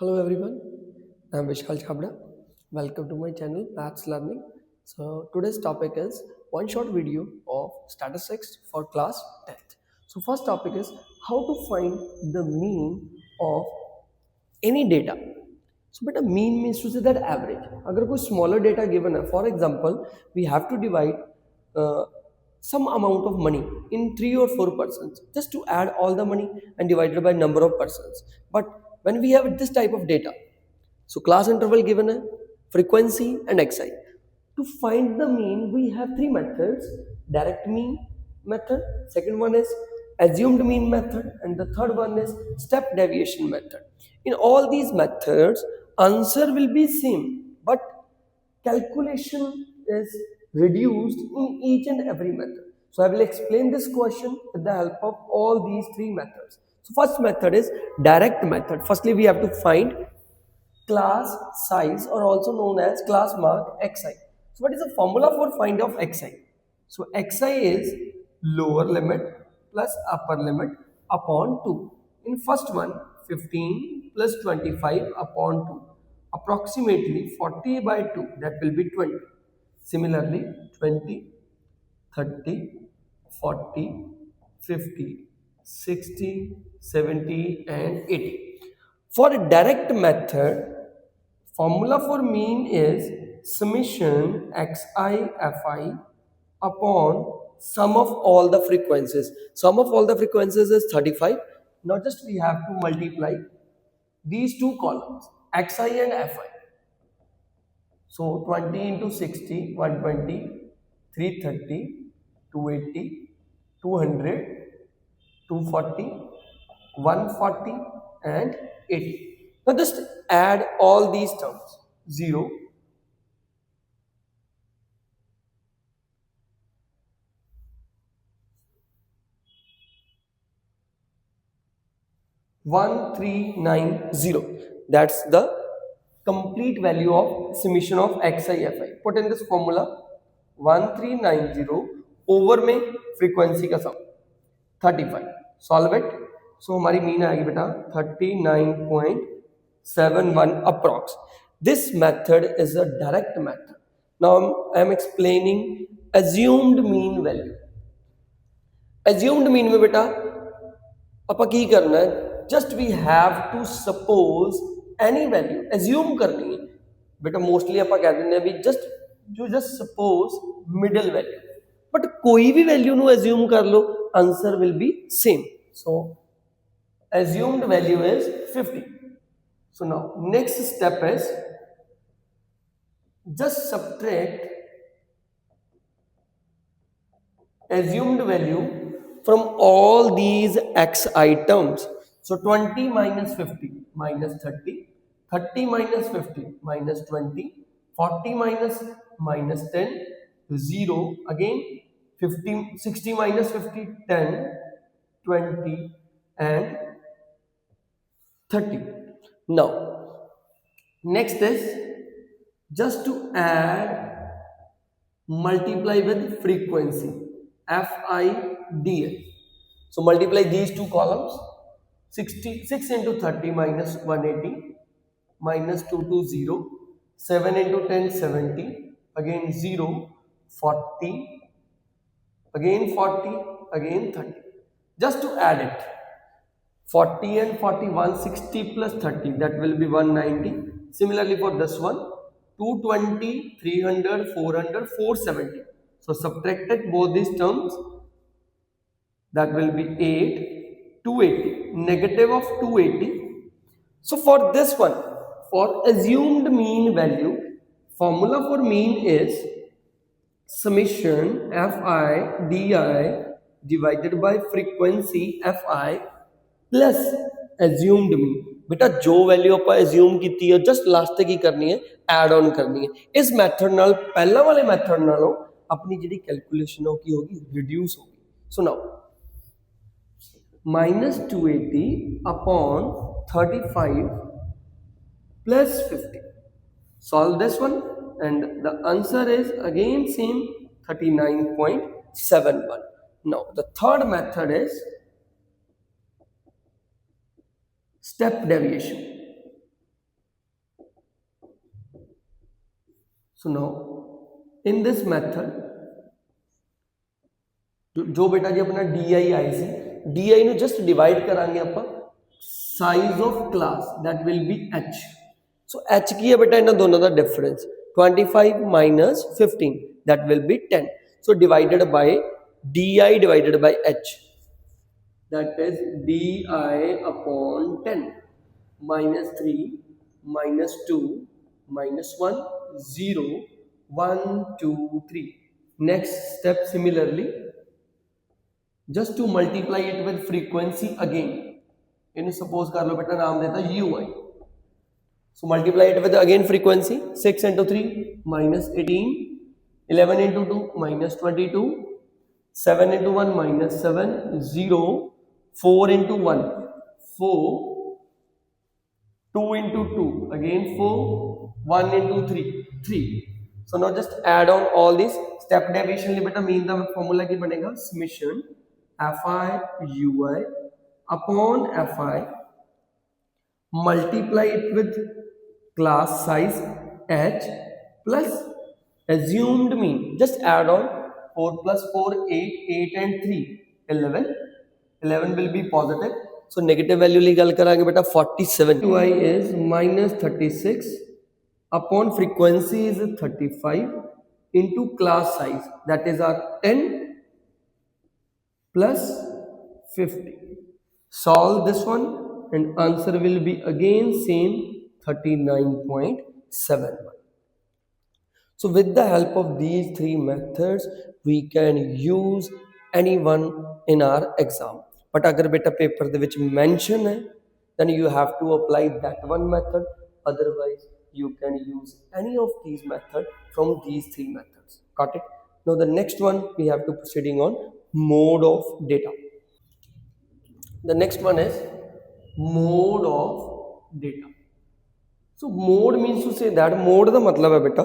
Hello everyone, I'm Vishal Chabra. Welcome to my channel Maths Learning. So today's topic is one short video of statistics for class 10th. So first topic is how to find the mean of any data. So but a mean means to say that average. अगर कोई smaller data given है, for example, we have to divide uh, some amount of money in 3 or 4 persons just to add all the money and divide it by number of persons. But when we have this type of data, so class interval given hai, frequency and xi. To find the mean, we have three methods: direct mean method, second one is assumed mean method, and the third one is step deviation method. In all these methods, answer will be same, but calculation is reduced in each and every method. So I will explain this question with the help of all these three methods. So first method is direct method. Firstly, we have to find class size or also known as class mark xi. So what is the formula for find of xi? So xi is lower limit plus upper limit upon 2. In first one, 15 plus 25 upon 2. Approximately 40 by 2, that will be 20. Similarly, 20, 30, 40, 50, 60, 70 and 80. For a direct method, formula for mean is summation xi fi upon sum of all the frequencies. Sum of all the frequencies is 35. Now just we have to multiply these two columns xi and fi. So 20 into 60, 120, 330, 280, 200, 240, 140 and 80. Now just add all these terms. 0, 1390. That's the complete value of summation of xi fi. Put in this formula 1390 over में frequency का sum 35. Solve it. So हमारी mean आएगी बेटा 39.71 approx. This method is a direct method. Now I am explaining assumed mean value. Assumed mean में बेटा ਆਪਾਂ ਕੀ ਕਰਨਾ ਹੈ, just we have to suppose any value, assume ਕਰਨੀ ਹੈ ਬੇਟਾ। ਮੋਸਟਲੀ ਆਪਾਂ ਕਹਿ ਦਿੰਦੇ ਆ ਵੀ just suppose middle value, but ਕੋਈ ਵੀ value ਨੂੰ assume ਕਰ ਲਓ, answer will be same. So assumed value is 50. So now next step is just subtract assumed value from all these xi terms. So 20 minus 50 minus 30, 30 minus 50 minus 20, 40 minus 10, 0, again 50, 60 minus 50, 10, 20 and 30. Now next is just to add, multiply with frequency FIDL. So multiply these two columns. 66 into 30 minus 180 minus 2 to 0, 7 into 10 70, again 0, 40, again 40, again 30. Just to add it, 40 and 40, 160 plus 30, that will be 190. Similarly for this one, 220, 300, 400, 470. So subtracted both these terms, that will be 8, 280, negative of 280. So for this one, for assumed mean value, formula for mean is summation fi di divided by frequency fi plus assumed mean. बेटा जो value आप assume की है just last तक ही करनी है, add on करनी है। इस मैथड नाल पहला वाले मैथड नालों अपनी जी कैलकुलेशन होगी रिड्यूस होगी। So now minus 280 upon 35 plus 50. Solve this one and the answer is again same 39.71. Now the third method is step deviation. So now in this method जो बेटा जी अपना D I C D I just divide करांगे आप size of class that will be H so H की है बेटा इन दोनों का difference 25 minus 15 that will be 10 so divided by D I divided by H that is D I upon 10 minus 3 minus 2 minus 1 0 1 2 3 next step similarly just to multiply it with frequency again इन्हें suppose कर लो बेटा नाम देता ui so multiply it with again frequency 6 into 3 minus 18 11 into 2 minus 22 7 into 1 minus 7 0 4 into 1 4 2 into 2 again 4 1 into 3 3 so now just add on all these step deviation li beta mean the formula ki banega summation fi ui upon fi multiply it with class size h plus assumed mean just add on 4 plus 4 8 8 and 3 11 11 will be positive so negative value li gal karange beta 47 ui is minus 36 upon frequency is 35 into class size that is our 10 plus 50 solve this one and answer will be again same 39.71 so with the help of these three methods we can use any one in our exam but agar beta paper de vich mention hai then you have to apply that one method otherwise you can use any of these methods from these three methods got it now the next one we have to proceeding on mode of data the next one is mode of data so mode means to say that mode ਦਾ मतलब है बेटा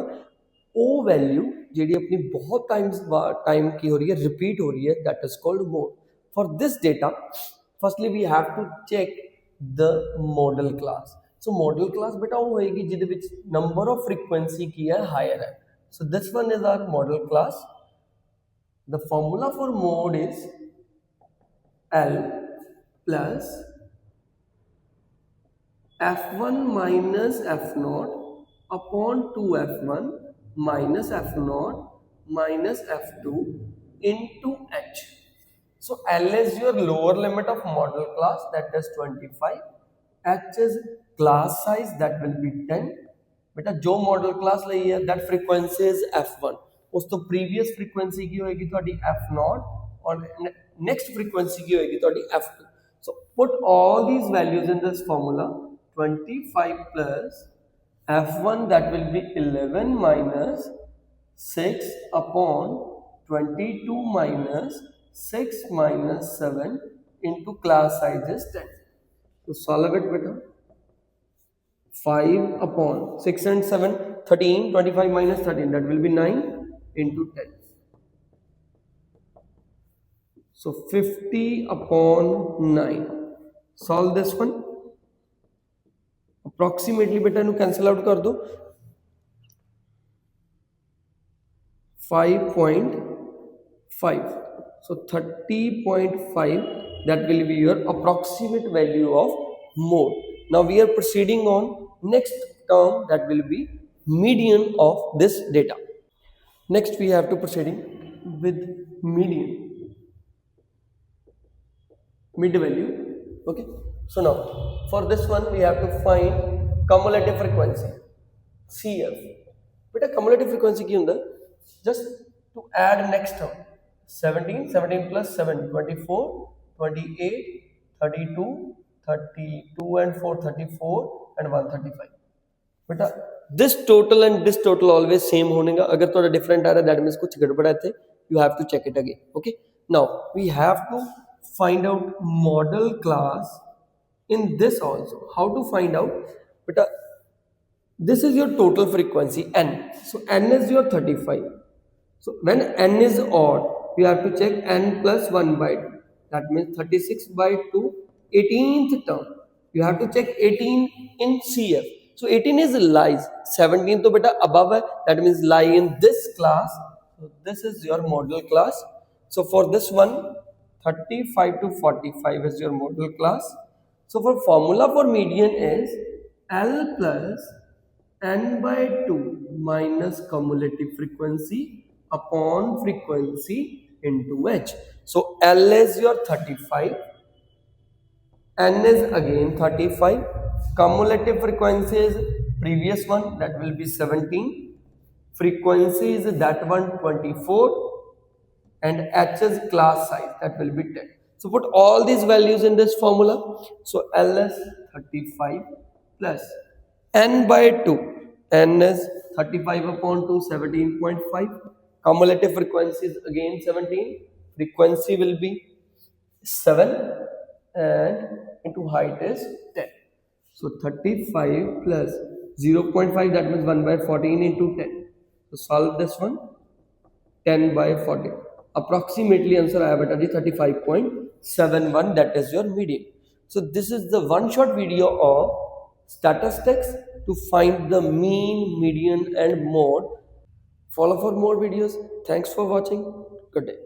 ਉਹ value ਜਿਹੜੀ ਆਪਣੀ बहुत time की हो रही है रिपीट हो रही है that is called mode for this data firstly we have to check the model class so model class बेटा ਉਹ ਹੋਏਗੀ ਜਿਹਦੇ ਵਿੱਚ number of frequency ਕੀ ਹੈ higher है so this one is our model class the formula for mode is L plus f1 minus f0 upon 2f1 minus f0 minus f2 into h. So L is your lower limit of model class that is 25. H is class size that will be 10. बेटा जो model class ਲਈ है that frequency is f1. उस तो previous frequency की होएगी ਤੁਹਾਡੀ f0 और next frequency की होएगी ਤੁਹਾਡੀ f2. So put all these values in this formula 25 plus f1 that will be 11 minus 6 upon 22 minus 6 minus 7 into class size is 10. So solve it better. 5 upon 6 and 7 13 25 minus 13 that will be 9 into 10. So 50 upon 9. Solve this one. Approximately beta nu cancel out kar do 5.5 so 30.5 that will be your approximate value of mode now we are proceeding on next term that will be median of this data next we have to proceeding with median mid value okay so now for this one we have to find cumulative frequency CF beta cumulative frequency ki hunda just to add next term 17 plus 7 24 28 32 32 and 4 34 and 135 beta this total and this total always same होनेगा अगर थोड़ा different आ रहा है that means कुछ गड़बड़ है थे you have to check it again okay now we have to find out model class in this also how to find out beta this is your total frequency n so n is your 35 so when n is odd you have to check n plus 1 by 2 that means 36 by 2 18th term you have to check 18 in CF So 18 is lies. 17 to beta above hai, that means lie in this class. So this is your model class. So for this one, 35 to 45 is your model class. So for formula for median is L plus n by 2 minus cumulative frequency upon frequency into h. So L is your 35, n is again 35, cumulative frequency is previous one, that will be 17, frequency is that one 24, and h is class size, that will be 10. So put all these values in this formula. So L is 35 plus n by 2, n is 35 upon 2, 17.5, cumulative frequency is again 17, frequency will be 7, and into height is 10. So 35 plus 0.5, that means 1 by 14 into 10. So solve this one, 10 by 40. Approximately answer I have at 35.71, that is your median. So this is the one shot video of statistics to find the mean, median and mode. Follow for more videos. Thanks for watching. Good day.